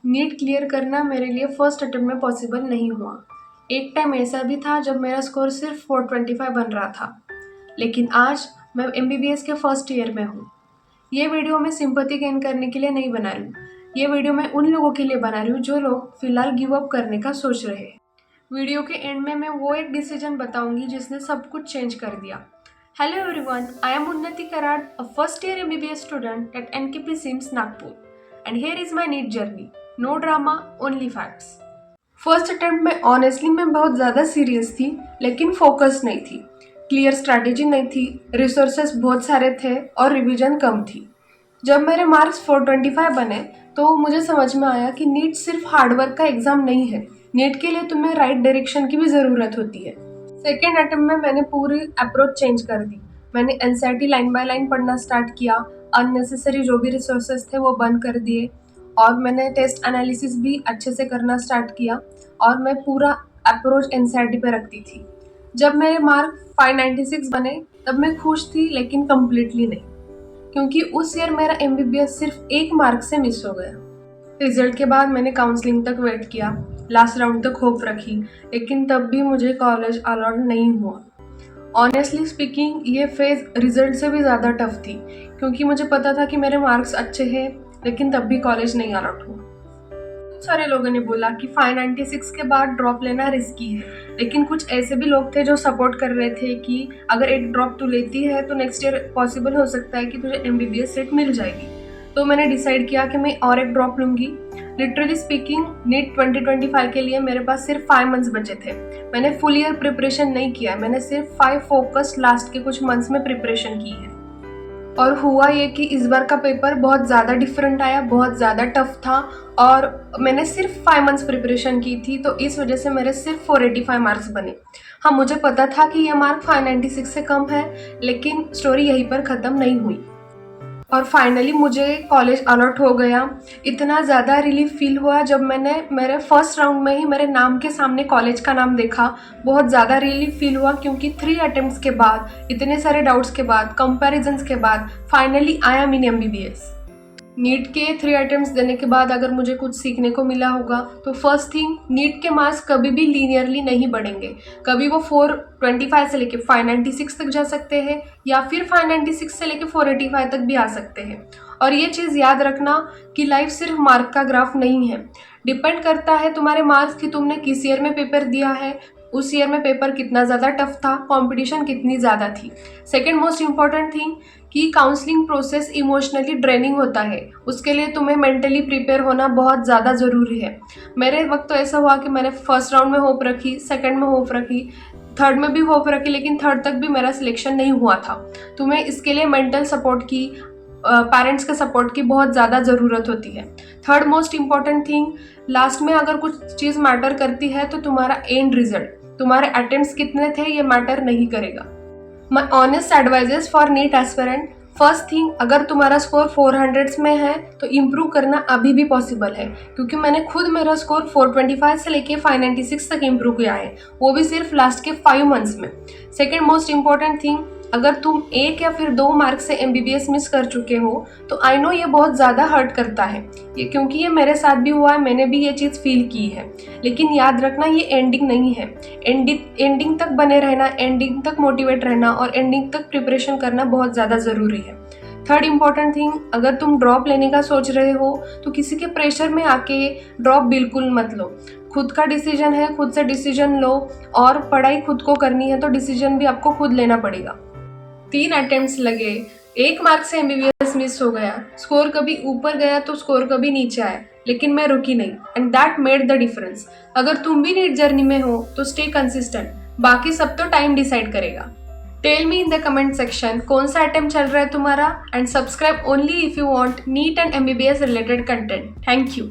NEET clear करना मेरे लिए फर्स्ट अटेम्प्ट में पॉसिबल नहीं हुआ। एक टाइम ऐसा भी था जब मेरा स्कोर सिर्फ 425 बन रहा था, लेकिन आज मैं MBBS के फर्स्ट ईयर में हूँ। ये वीडियो मैं सिंपैथी गेन करने के लिए नहीं बना रही हूँ। ये वीडियो मैं उन लोगों के लिए बना रही हूँ जो लोग फिलहाल गिव अप करने का सोच रहे हैं। वीडियो के एंड में मैं वो एक डिसीजन बताऊंगी जिसने सब कुछ चेंज कर दिया। Hello everyone, I am Unnati Karad, a first year MBBS student at NKP SIMS Nagpur, and here is my NEET journey. No drama, only facts. First attempt में ऑनेस्टली मैं बहुत ज़्यादा सीरियस थी, लेकिन फोकस नहीं थी। क्लियर स्ट्रैटेजी नहीं थी, रिसोर्सेस बहुत सारे थे और रिवीजन कम थी। जब मेरे मार्क्स 425 बने तो मुझे समझ में आया कि नीट सिर्फ हार्डवर्क का एग्ज़ाम नहीं है। नीट के लिए तुम्हें राइट डायरेक्शन की भी ज़रूरत होती है। सेकेंड अटेम्प्ट में मैंने पूरी अप्रोच चेंज कर दी। मैंने NCERT लाइन बाय लाइन पढ़ना स्टार्ट किया, अननेसेसरी जो भी रिसोर्सेज थे वो बंद कर दिए, और मैंने टेस्ट एनालिसिस भी अच्छे से करना स्टार्ट किया, और मैं पूरा अप्रोच NCERT पे रखती थी। जब मेरे मार्क 596 बने तब मैं खुश थी, लेकिन कम्प्लीटली नहीं, क्योंकि उस ईयर मेरा MBBS सिर्फ एक मार्क से मिस हो गया। रिजल्ट के बाद मैंने काउंसलिंग तक वेट किया, लास्ट राउंड तक होप रखी, लेकिन तब भी मुझे कॉलेज अलॉट नहीं हुआ। ऑनेस्टली स्पीकिंग, ये फेज रिजल्ट से भी ज़्यादा टफ थी, क्योंकि मुझे पता था कि मेरे मार्क्स अच्छे हैं, लेकिन तब भी कॉलेज नहीं अलॉट हुआ। सारे लोगों ने बोला कि 596 के बाद ड्रॉप लेना रिस्की है, लेकिन कुछ ऐसे भी लोग थे जो सपोर्ट कर रहे थे कि अगर एक ड्रॉप तू लेती है तो नेक्स्ट ईयर पॉसिबल हो सकता है कि तुझे MBBS सीट मिल जाएगी। तो मैंने डिसाइड किया कि मैं और एक ड्रॉप लूँगी। लिटरली स्पीकिंग, नीट 2025 के लिए मेरे पास सिर्फ 5 मंथ्स बचे थे। मैंने फुल ईयर प्रिपरेशन नहीं किया, मैंने सिर्फ 5 फोकस्ड लास्ट के कुछ मंथ्स में प्रिपरेशन की है। और हुआ ये कि इस बार का पेपर बहुत ज़्यादा डिफरेंट आया, बहुत ज़्यादा टफ था, और मैंने सिर्फ 5 मंथ्स प्रिपरेशन की थी, तो इस वजह से मेरे सिर्फ 485 मार्क्स बने। हाँ, मुझे पता था कि ये मार्क 596 से कम है, लेकिन स्टोरी यहीं पर ख़त्म नहीं हुई। और फाइनली मुझे कॉलेज अलॉट हो गया। इतना ज़्यादा रिलीफ फील हुआ जब मैंने मेरे फर्स्ट राउंड में ही मेरे नाम के सामने कॉलेज का नाम देखा। बहुत ज़्यादा रिलीफ फील हुआ, क्योंकि 3 अटेम्प्ट्स के बाद, इतने सारे डाउट्स के बाद, कंपैरिजन्स के बाद finally I am in MBBS। NEET के 3 अटेम्प्ट्स देने के बाद अगर मुझे कुछ सीखने को मिला होगा तो फर्स्ट थिंग, नीट के मार्क्स कभी भी लीनियरली नहीं बढ़ेंगे। कभी वो 425 से लेके 596 तक जा सकते हैं, या फिर 596 से लेके 485 तक भी आ सकते हैं। और ये चीज़ याद रखना कि लाइफ सिर्फ मार्क का ग्राफ नहीं है। डिपेंड करता है तुम्हारे मार्क्स कि तुमने किस ईयर में पेपर दिया है, उस ईयर में पेपर कितना ज़्यादा टफ था, कंपटीशन कितनी ज़्यादा थी। सेकेंड मोस्ट इम्पॉर्टेंट थिंग कि काउंसलिंग प्रोसेस इमोशनली ड्रेनिंग होता है, उसके लिए तुम्हें मेंटली प्रिपेयर होना बहुत ज़्यादा ज़रूरी है। मेरे वक्त तो ऐसा हुआ कि मैंने फर्स्ट राउंड में होप रखी, सेकंड में होप रखी, थर्ड में भी होप रखी, लेकिन थर्ड तक भी मेरा सिलेक्शन नहीं हुआ था। तुम्हें इसके लिए मेंटल सपोर्ट की, पेरेंट्स के सपोर्ट की बहुत ज़्यादा ज़रूरत होती है। Third most important thing, last में अगर कुछ चीज़ मैटर करती है तो तुम्हारा एंड रिजल्ट, तुम्हारे अटेम्प्ट्स कितने थे, ये मैटर नहीं करेगा। My honest advices for NEET aspirant, first thing, अगर तुम्हारा स्कोर 400s में है तो इम्प्रूव करना अभी भी पॉसिबल है, क्योंकि मैंने खुद मेरा स्कोर 425 से लेके 596 तक इम्प्रूव किया है, वो भी सिर्फ लास्ट के 5 मंथ्स में। सेकेंड मोस्ट इम्पॉर्टेंट थिंग, अगर तुम 1 या फिर 2 मार्क्स से MBBS मिस कर चुके हो तो आई नो ये बहुत ज़्यादा हर्ट करता है, ये क्योंकि ये मेरे साथ भी हुआ है, मैंने भी ये चीज़ फील की है। लेकिन याद रखना, ये एंडिंग नहीं है। एंडिंग तक बने रहना, एंडिंग तक मोटिवेट रहना और एंडिंग तक प्रिपरेशन करना बहुत ज़्यादा ज़रूरी है। थर्ड इम्पॉर्टेंट थिंग, अगर तुम ड्रॉप लेने का सोच रहे हो तो किसी के प्रेशर में आके ड्रॉप बिल्कुल मत लो। खुद का डिसीजन है, खुद से डिसीजन लो, और पढ़ाई खुद को करनी है तो डिसीजन भी आपको खुद लेना पड़ेगा। 3 अटेम्प्ट्स लगे, 1 मार्क से MBBS मिस हो गया, स्कोर कभी ऊपर गया तो स्कोर कभी नीचे आया, लेकिन मैं रुकी नहीं, and that made the difference. अगर तुम भी नीट जर्नी में हो तो स्टे कंसिस्टेंट, बाकी सब तो टाइम डिसाइड करेगा। Tell me in the comment section कौन सा अटेम्प्ट चल रहा है तुम्हारा, and subscribe only if you want NEET and MBBS related content. Thank you.